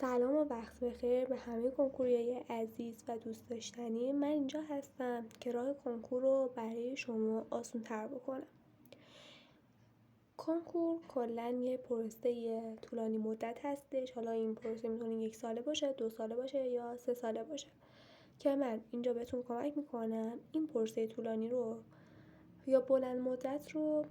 سلام و وقت بخیر به همه کنکوریای عزیز و دوست داشتنی. من اینجا هستم که راه کنکور رو برای شما آسان تر بکنم. کنکور کلاً یه پروسه طولانی مدت هستش. حالا این پروسه میتونه 1 ساله باشه، 2 ساله باشه یا 3 ساله باشه که من اینجا بهتون کمک میکنم این پروسه طولانی رو یا بلند مدت رو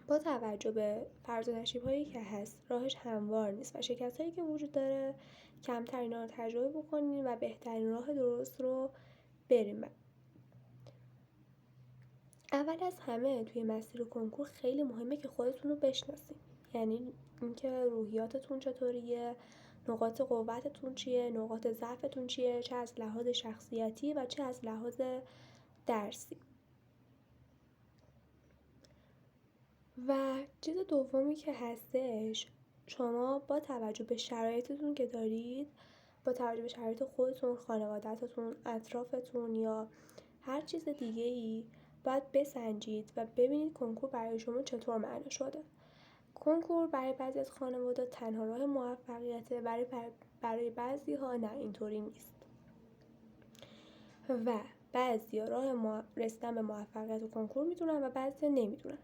با توجه به فرض و نشیب‌هایی که هست راهش هموار نیست و شکست‌هایی که وجود داره کمتر اینا رو تجربه بکنین و بهترین راه درست رو بریم. اول از همه توی مسیر کنکور خیلی مهمه که خودتون رو بشناسین، یعنی اینکه روحیاتتون چطوریه، نقاط قوتتون چیه، نقاط ضعفتون چیه، چه از لحاظ شخصیتی و چه از لحاظ درسی. و چیز دومی که هستش، شما با توجه به شرایطتون که دارید، با توجه به شرایط خودتون، خانواده‌تون، اطرافتون یا هر چیز دیگه‌ای باید بسنجید و ببینید کنکور برای شما چطور معنا شده. کنکور برای بعضی از خانواده تنها راه موفقیته، برای بعضی ها نه، اینطوری نیست و بعضی راه رسیدن به موفقیت و کنکور میدونن و بعضی نمیدونن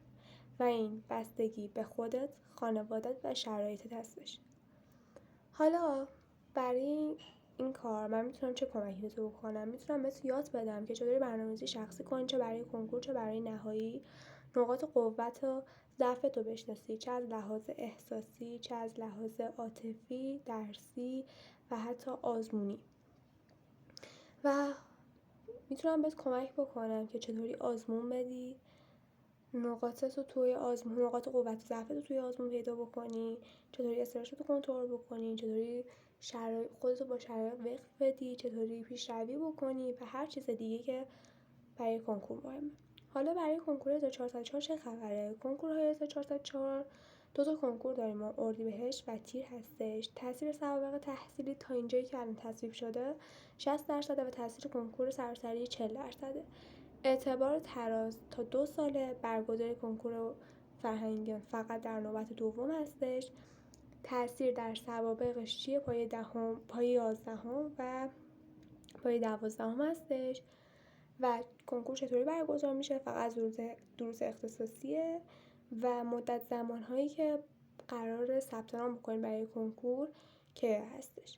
و این بستگی به خودت، خانوادت و شرایطت هستش. حالا برای این کار من میتونم چه کمکی به تو بکنم؟ میتونم بهت یاد بدم که چطوری برنامه‌ریزی شخصی کنی، چه برای کنکور چه برای نهایی، نقاط قوت و ضعفت رو بشناسی، چه از لحاظ احساسی، چه از لحاظ عاطفی، درسی و حتی آزمونی. و میتونم بهت کمک بکنم که چطوری آزمون بدی، نقاط قوت و ضعفت رو توی آزمون پیدا بکنی، چطوری استرس رو کنترل بکنی، چطوری خودت رو با شرایط وقف بدی، چطوری پیشروی بکنی و هر چیز دیگه که برای کنکور مهمه. حالا برای کنکور 1404 چه خبره؟ کنکورهای 1404 2 تا کنکور داریم ما، اردیبهشت و تیر هستش. تاثیر سوابق تحصیلی تا اینجایی که الان تصویب شده 60% و تاثیر کنکور سراسری 40%. اعتبار تراز تا 2 ساله. برگزاری کنکور فرهنگی فقط در نوبت دوم هستش. تاثیر در سوابقش چیه؟ پایه 10، پایه 11 و پایه 12 هستش. و کنکور چطوری برگزار میشه؟ فقط دروس اختصاصیه و مدت زمانهایی که قرار ثبت نام بکنید برای کنکور که هستش.